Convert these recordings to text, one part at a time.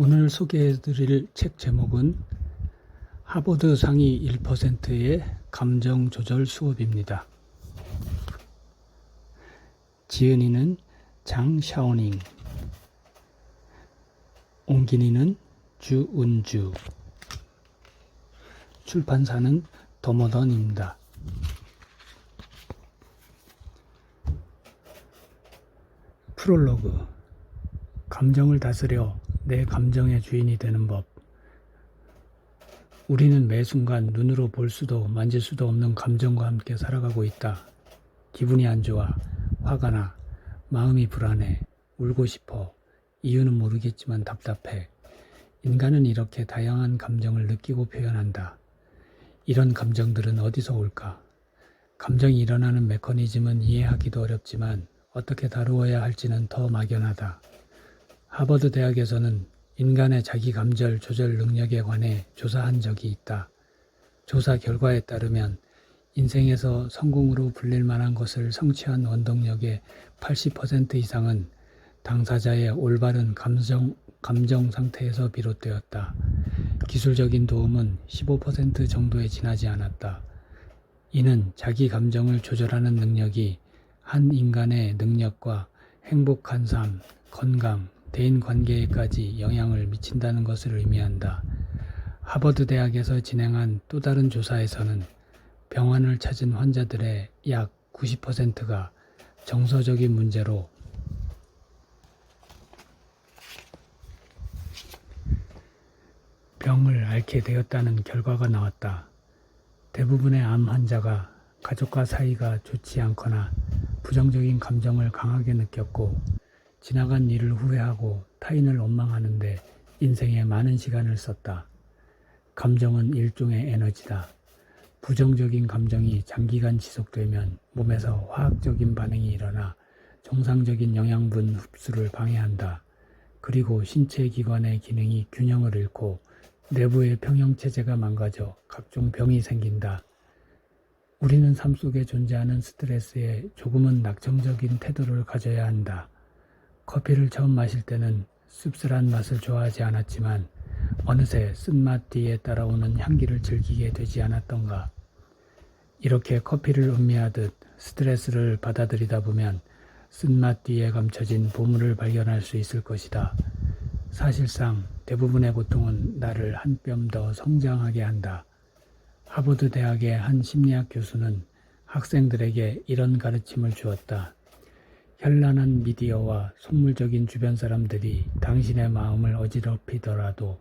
오늘 소개해드릴 책 제목은 하버드 상위 1%의 감정 조절 수업입니다. 지은이는 장샤오닝, 옮긴이는 주은주, 출판사는 더모던입니다. 프롤로그. 감정을 다스려 내 감정의 주인이 되는 법. 우리는 매 순간 눈으로 볼 수도 만질 수도 없는 감정과 함께 살아가고 있다. 기분이 안 좋아, 화가 나, 마음이 불안해, 울고 싶어, 이유는 모르겠지만 답답해. 인간은 이렇게 다양한 감정을 느끼고 표현한다. 이런 감정들은 어디서 올까? 감정이 일어나는 메커니즘은 이해하기도 어렵지만 어떻게 다루어야 할지는 더 막연하다. 하버드 대학에서는 인간의 자기 감정 조절 능력에 관해 조사한 적이 있다. 조사 결과에 따르면 인생에서 성공으로 불릴 만한 것을 성취한 원동력의 80% 이상은 당사자의 올바른 감정 상태에서 비롯되었다. 기술적인 도움은 15% 정도에 지나지 않았다. 이는 자기 감정을 조절하는 능력이 한 인간의 능력과 행복한 삶, 건강, 대인관계에까지 영향을 미친다는 것을 의미한다. 하버드 대학에서 진행한 또 다른 조사에서는 병원을 찾은 환자들의 약 90%가 정서적인 문제로 병을 앓게 되었다는 결과가 나왔다. 대부분의 암 환자가 가족과 사이가 좋지 않거나 부정적인 감정을 강하게 느꼈고 지나간 일을 후회하고 타인을 원망하는데 인생에 많은 시간을 썼다. 감정은 일종의 에너지다. 부정적인 감정이 장기간 지속되면 몸에서 화학적인 반응이 일어나 정상적인 영양분 흡수를 방해한다. 그리고 신체 기관의 기능이 균형을 잃고 내부의 평형체제가 망가져 각종 병이 생긴다. 우리는 삶 속에 존재하는 스트레스에 조금은 낙천적인 태도를 가져야 한다. 커피를 처음 마실 때는 씁쓸한 맛을 좋아하지 않았지만 어느새 쓴맛 뒤에 따라오는 향기를 즐기게 되지 않았던가. 이렇게 커피를 음미하듯 스트레스를 받아들이다 보면 쓴맛 뒤에 감춰진 보물을 발견할 수 있을 것이다. 사실상 대부분의 고통은 나를 한 뼘 더 성장하게 한다. 하버드 대학의 한 심리학 교수는 학생들에게 이런 가르침을 주었다. 현란한 미디어와 속물적인 주변 사람들이 당신의 마음을 어지럽히더라도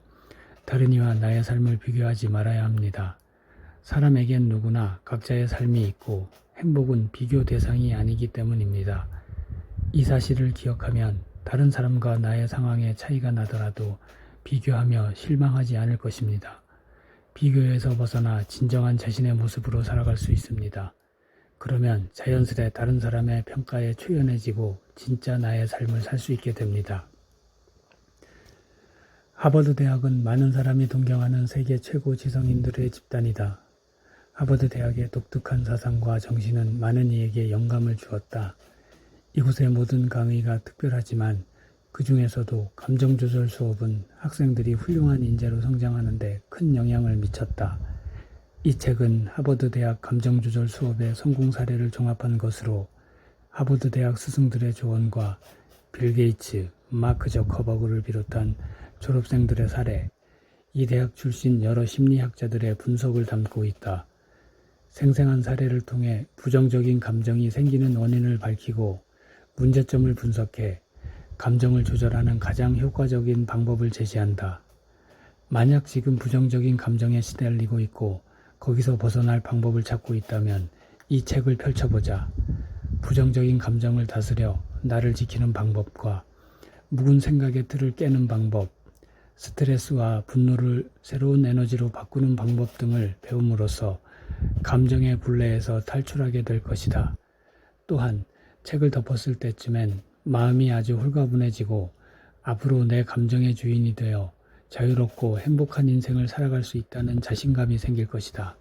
다른 이와 나의 삶을 비교하지 말아야 합니다. 사람에겐 누구나 각자의 삶이 있고 행복은 비교 대상이 아니기 때문입니다. 이 사실을 기억하면 다른 사람과 나의 상황에 차이가 나더라도 비교하며 실망하지 않을 것입니다. 비교에서 벗어나 진정한 자신의 모습으로 살아갈 수 있습니다. 그러면 자연스레 다른 사람의 평가에 초연해지고 진짜 나의 삶을 살 수 있게 됩니다. 하버드 대학은 많은 사람이 동경하는 세계 최고 지성인들의 집단이다. 하버드 대학의 독특한 사상과 정신은 많은 이에게 영감을 주었다. 이곳의 모든 강의가 특별하지만 그 중에서도 감정조절 수업은 학생들이 훌륭한 인재로 성장하는 데 큰 영향을 미쳤다. 이 책은 하버드 대학 감정조절 수업의 성공 사례를 종합한 것으로 하버드 대학 스승들의 조언과 빌 게이츠, 마크 저커버그를 비롯한 졸업생들의 사례, 이 대학 출신 여러 심리학자들의 분석을 담고 있다. 생생한 사례를 통해 부정적인 감정이 생기는 원인을 밝히고 문제점을 분석해 감정을 조절하는 가장 효과적인 방법을 제시한다. 만약 지금 부정적인 감정에 시달리고 있고 거기서 벗어날 방법을 찾고 있다면 이 책을 펼쳐보자. 부정적인 감정을 다스려 나를 지키는 방법과 묵은 생각의 틀을 깨는 방법, 스트레스와 분노를 새로운 에너지로 바꾸는 방법 등을 배움으로써 감정의 굴레에서 탈출하게 될 것이다. 또한 책을 덮었을 때쯤엔 마음이 아주 홀가분해지고 앞으로 내 감정의 주인이 되어 자유롭고 행복한 인생을 살아갈 수 있다는 자신감이 생길 것이다.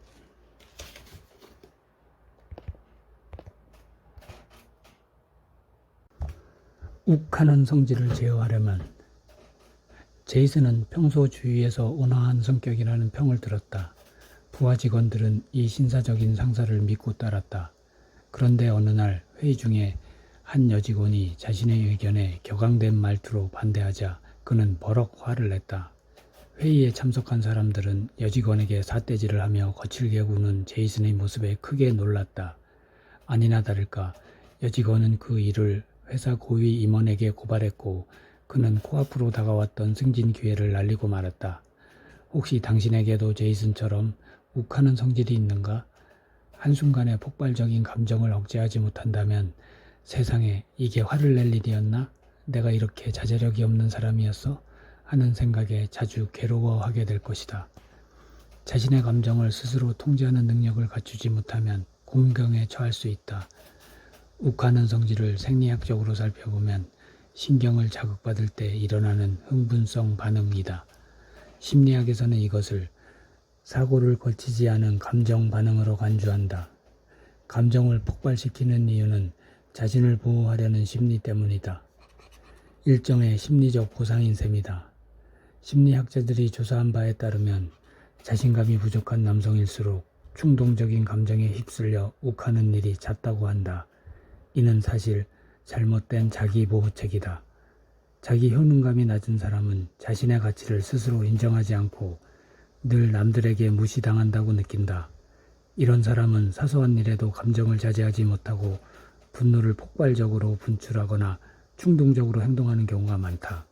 욱하는 성질을 제어하려면 제이슨은 평소 주위에서 온화한 성격이라는 평을 들었다. 부하 직원들은 이 신사적인 상사를 믿고 따랐다. 그런데 어느 날 회의 중에 한 여직원이 자신의 의견에 격앙된 말투로 반대하자 그는 버럭 화를 냈다. 회의에 참석한 사람들은 여직원에게 삿대질을 하며 거칠게 구는 제이슨의 모습에 크게 놀랐다. 아니나 다를까 여직원은 그 일을 회사 고위 임원에게 고발했고 그는 코앞으로 다가왔던 승진 기회를 날리고 말았다. 혹시 당신에게도 제이슨처럼 욱하는 성질이 있는가? 한순간에 폭발적인 감정을 억제하지 못한다면 세상에 이게 화를 낼 일이었나? 내가 이렇게 자제력이 없는 사람이었어? 하는 생각에 자주 괴로워하게 될 것이다. 자신의 감정을 스스로 통제하는 능력을 갖추지 못하면 공경에 처할 수 있다. 욱하는 성질을 생리학적으로 살펴보면 신경을 자극받을 때 일어나는 흥분성 반응이다. 심리학에서는 이것을 사고를 거치지 않은 감정 반응으로 간주한다. 감정을 폭발시키는 이유는 자신을 보호하려는 심리 때문이다. 일종의 심리적 보상인 셈이다. 심리학자들이 조사한 바에 따르면 자신감이 부족한 남성일수록 충동적인 감정에 휩쓸려 욱하는 일이 잦다고 한다. 이는 사실 잘못된 자기보호책이다. 자기 효능감이 낮은 사람은 자신의 가치를 스스로 인정하지 않고 늘 남들에게 무시당한다고 느낀다. 이런 사람은 사소한 일에도 감정을 자제하지 못하고 분노를 폭발적으로 분출하거나 충동적으로 행동하는 경우가 많다.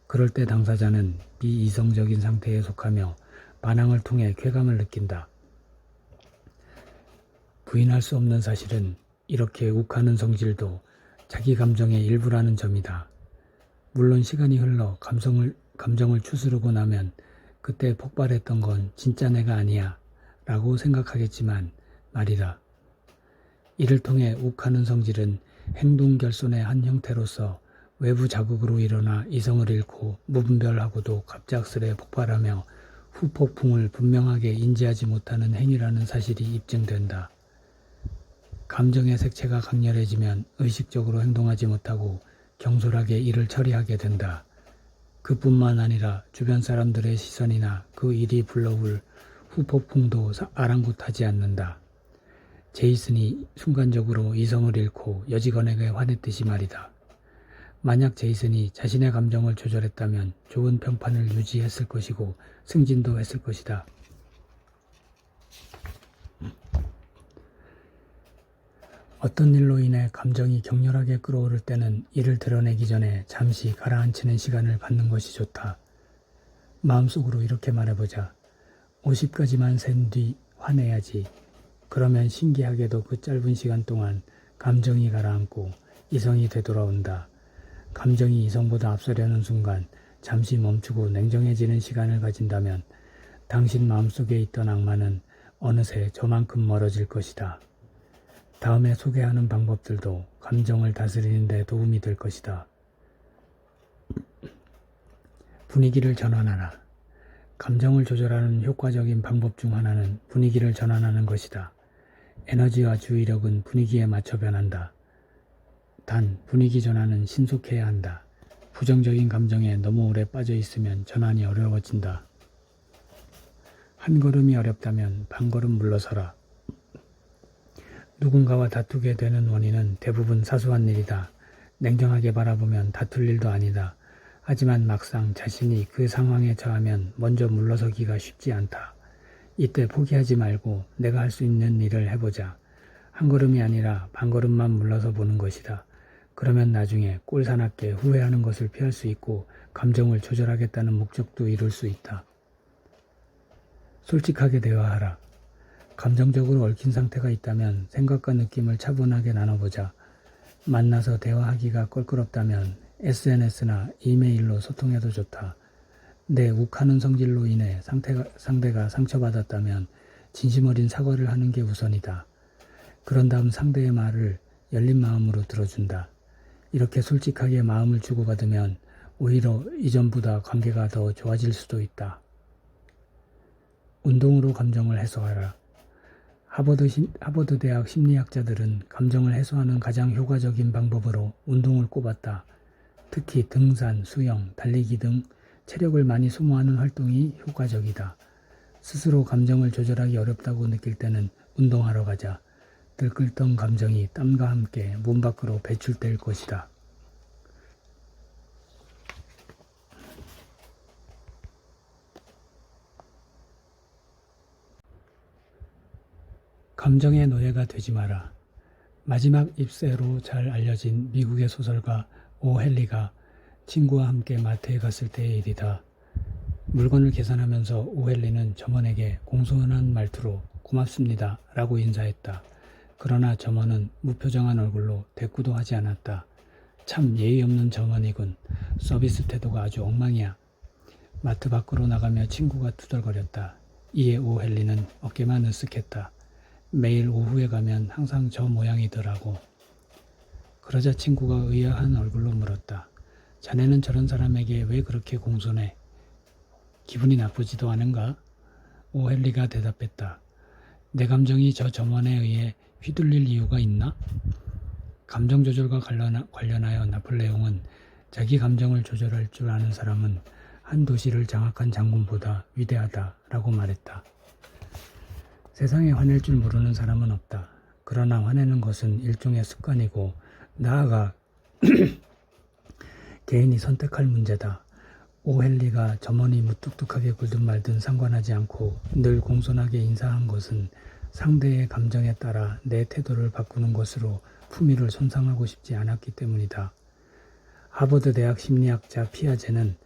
그럴 때 당사자는 비이성적인 상태에 속하며 반항을 통해 쾌감을 느낀다. 부인할 수 없는 사실은 이렇게 욱하는 성질도 자기 감정의 일부라는 점이다. 물론 시간이 흘러 감정을 추스르고 나면 그때 폭발했던 건 진짜 내가 아니야 라고 생각하겠지만 말이다. 이를 통해 욱하는 성질은 행동 결손의 한 형태로서 외부 자극으로 일어나 이성을 잃고 무분별하고도 갑작스레 폭발하며 후폭풍을 분명하게 인지하지 못하는 행위라는 사실이 입증된다. 감정의 색채가 강렬해지면 의식적으로 행동하지 못하고 경솔하게 일을 처리하게 된다. 그뿐만 아니라 주변 사람들의 시선이나 그 일이 불러올 후폭풍도 아랑곳하지 않는다. 제이슨이 순간적으로 이성을 잃고 여직원에게 화냈듯이 말이다. 만약 제이슨이 자신의 감정을 조절했다면 좋은 평판을 유지했을 것이고 승진도 했을 것이다. 어떤 일로 인해 감정이 격렬하게 끌어오를 때는 이를 드러내기 전에 잠시 가라앉히는 시간을 갖는 것이 좋다. 마음속으로 이렇게 말해보자. 50까지만 센 뒤 화내야지. 그러면 신기하게도 그 짧은 시간 동안 감정이 가라앉고 이성이 되돌아온다. 감정이 이성보다 앞서려는 순간 잠시 멈추고 냉정해지는 시간을 가진다면 당신 마음속에 있던 악마는 어느새 저만큼 멀어질 것이다. 다음에 소개하는 방법들도 감정을 다스리는 데 도움이 될 것이다. 분위기를 전환하라. 감정을 조절하는 효과적인 방법 중 하나는 분위기를 전환하는 것이다. 에너지와 주의력은 분위기에 맞춰 변한다. 단 분위기 전환은 신속해야 한다. 부정적인 감정에 너무 오래 빠져 있으면 전환이 어려워진다. 한 걸음이 어렵다면 반 걸음 물러서라. 누군가와 다투게 되는 원인은 대부분 사소한 일이다. 냉정하게 바라보면 다툴 일도 아니다. 하지만 막상 자신이 그 상황에 처하면 먼저 물러서기가 쉽지 않다. 이때 포기하지 말고 내가 할 수 있는 일을 해보자. 한 걸음이 아니라 반 걸음만 물러서 보는 것이다. 그러면 나중에 꼴사납게 후회하는 것을 피할 수 있고 감정을 조절하겠다는 목적도 이룰 수 있다. 솔직하게 대화하라. 감정적으로 얽힌 상태가 있다면 생각과 느낌을 차분하게 나눠보자. 만나서 대화하기가 껄끄럽다면 SNS나 이메일로 소통해도 좋다. 내 욱하는 성질로 인해 상대가 상처받았다면 진심 어린 사과를 하는 게 우선이다. 그런 다음 상대의 말을 열린 마음으로 들어준다. 이렇게 솔직하게 마음을 주고받으면 오히려 이전보다 관계가 더 좋아질 수도 있다. 운동으로 감정을 해소하라. 하버드 대학 심리학자들은 감정을 해소하는 가장 효과적인 방법으로 운동을 꼽았다. 특히 등산, 수영, 달리기 등 체력을 많이 소모하는 활동이 효과적이다. 스스로 감정을 조절하기 어렵다고 느낄 때는 운동하러 가자. 들끓던 감정이 땀과 함께 몸 밖으로 배출될 것이다. 감정의 노예가 되지 마라. 마지막 입세로 잘 알려진 미국의 소설가 오 헨리가 친구와 함께 마트에 갔을 때의 일이다. 물건을 계산하면서 오 헨리는 점원에게 공손한 말투로 고맙습니다 라고 인사했다. 그러나 점원은 무표정한 얼굴로 대꾸도 하지 않았다. 참 예의 없는 점원이군. 서비스 태도가 아주 엉망이야. 마트 밖으로 나가며 친구가 투덜거렸다. 이에 오 헨리는 어깨만 으쓱했다. 매일 오후에 가면 항상 저 모양이더라고. 그러자 친구가 의아한 얼굴로 물었다. 자네는 저런 사람에게 왜 그렇게 공손해? 기분이 나쁘지도 않은가? 오 헨리가 대답했다. 내 감정이 저 점원에 의해 휘둘릴 이유가 있나? 감정 조절과 관련하여 나폴레옹은 자기 감정을 조절할 줄 아는 사람은 한 도시를 장악한 장군보다 위대하다라고 말했다. 세상에 화낼 줄 모르는 사람은 없다. 그러나 화내는 것은 일종의 습관이고 나아가 개인이 선택할 문제다. 오 헨리가 점원이 무뚝뚝하게 굴든 말든 상관하지 않고 늘 공손하게 인사한 것은 상대의 감정에 따라 내 태도를 바꾸는 것으로 품위를 손상하고 싶지 않았기 때문이다. 하버드 대학 심리학자 피아제는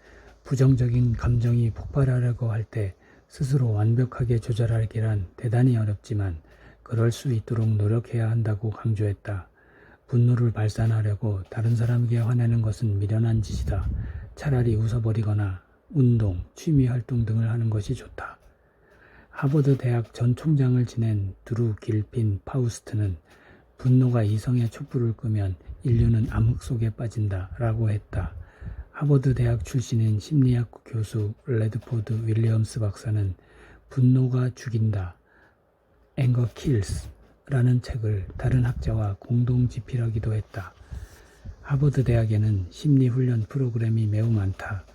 부정적인 감정이 폭발하려고 할 때 스스로 완벽하게 조절하기란 대단히 어렵지만 그럴 수 있도록 노력해야 한다고 강조했다. 분노를 발산하려고 다른 사람에게 화내는 것은 미련한 짓이다. 차라리 웃어버리거나 운동, 취미활동 등을 하는 것이 좋다. 하버드 대학 전 총장을 지낸 드루 길핀 파우스트는 분노가 이성의 촛불을 끄면 인류는 암흑 속에 빠진다 라고 했다. 하버드 대학 출신인 심리학 교수 레드포드 윌리엄스 박사는 분노가 죽인다, Anger Kills 라는 책을 다른 학자와 공동 집필하기도 했다. 하버드 대학에는 심리훈련 프로그램이 매우 많다.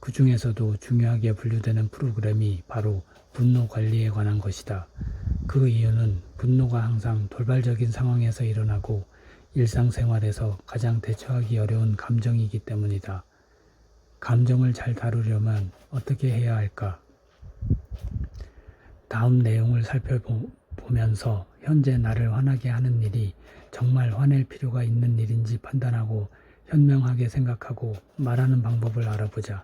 그 중에서도 중요하게 분류되는 프로그램이 바로 분노 관리에 관한 것이다. 그 이유는 분노가 항상 돌발적인 상황에서 일어나고 일상생활에서 가장 대처하기 어려운 감정이기 때문이다. 감정을 잘 다루려면 어떻게 해야 할까? 다음 내용을 살펴보면서 현재 나를 화나게 하는 일이 정말 화낼 필요가 있는 일인지 판단하고 현명하게 생각하고 말하는 방법을 알아보자.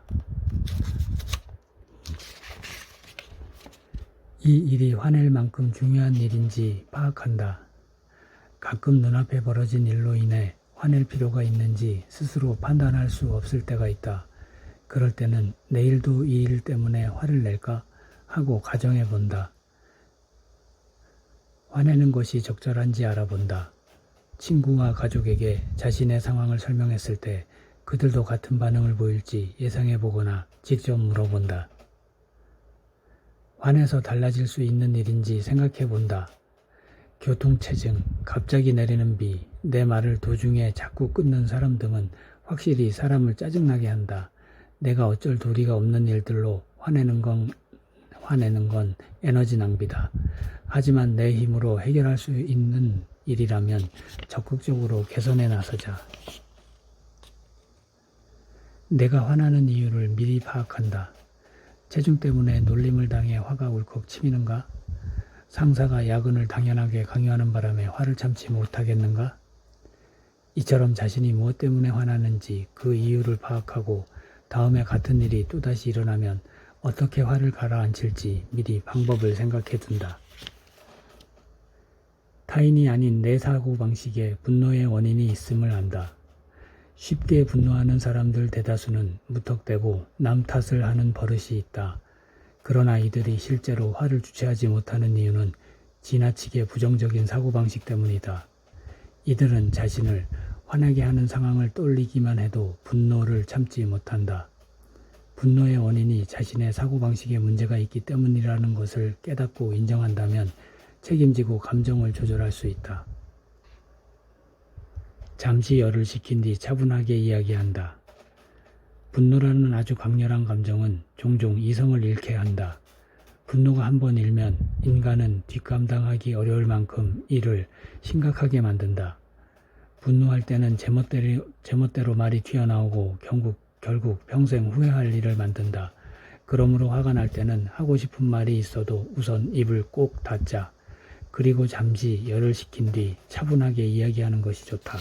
이 일이 화낼 만큼 중요한 일인지 파악한다. 가끔 눈앞에 벌어진 일로 인해 화낼 필요가 있는지 스스로 판단할 수 없을 때가 있다. 그럴 때는 내일도 이 일 때문에 화를 낼까 하고 가정해 본다. 화내는 것이 적절한지 알아본다. 친구와 가족에게 자신의 상황을 설명했을 때 그들도 같은 반응을 보일지 예상해 보거나 직접 물어본다. 화내서 달라질 수 있는 일인지 생각해 본다. 교통체증, 갑자기 내리는 비, 내 말을 도중에 자꾸 끊는 사람 등은 확실히 사람을 짜증나게 한다. 내가 어쩔 도리가 없는 일들로 화내는 건 에너지 낭비다. 하지만 내 힘으로 해결할 수 있는 일이라면 적극적으로 개선에 나서자. 내가 화나는 이유를 미리 파악한다. 체중 때문에 놀림을 당해 화가 울컥 치미는가? 상사가 야근을 당연하게 강요하는 바람에 화를 참지 못하겠는가? 이처럼 자신이 무엇 때문에 화나는지 그 이유를 파악하고 다음에 같은 일이 또다시 일어나면 어떻게 화를 가라앉힐지 미리 방법을 생각해 둔다. 타인이 아닌 내 사고방식에 분노의 원인이 있음을 안다. 쉽게 분노하는 사람들 대다수는 무턱대고 남 탓을 하는 버릇이 있다. 그러나 이들이 실제로 화를 주체하지 못하는 이유는 지나치게 부정적인 사고방식 때문이다. 이들은 자신을 화나게 하는 상황을 떠올리기만 해도 분노를 참지 못한다. 분노의 원인이 자신의 사고방식에 문제가 있기 때문이라는 것을 깨닫고 인정한다면 책임지고 감정을 조절할 수 있다. 잠시 열을 식힌 뒤 차분하게 이야기한다. 분노라는 아주 강렬한 감정은 종종 이성을 잃게 한다. 분노가 한번 일면 인간은 뒷감당하기 어려울 만큼 이를 심각하게 만든다. 분노할 때는 제멋대로 말이 튀어나오고 결국 평생 후회할 일을 만든다. 그러므로 화가 날 때는 하고 싶은 말이 있어도 우선 입을 꼭 닫자. 그리고 잠시 열을 식힌 뒤 차분하게 이야기하는 것이 좋다.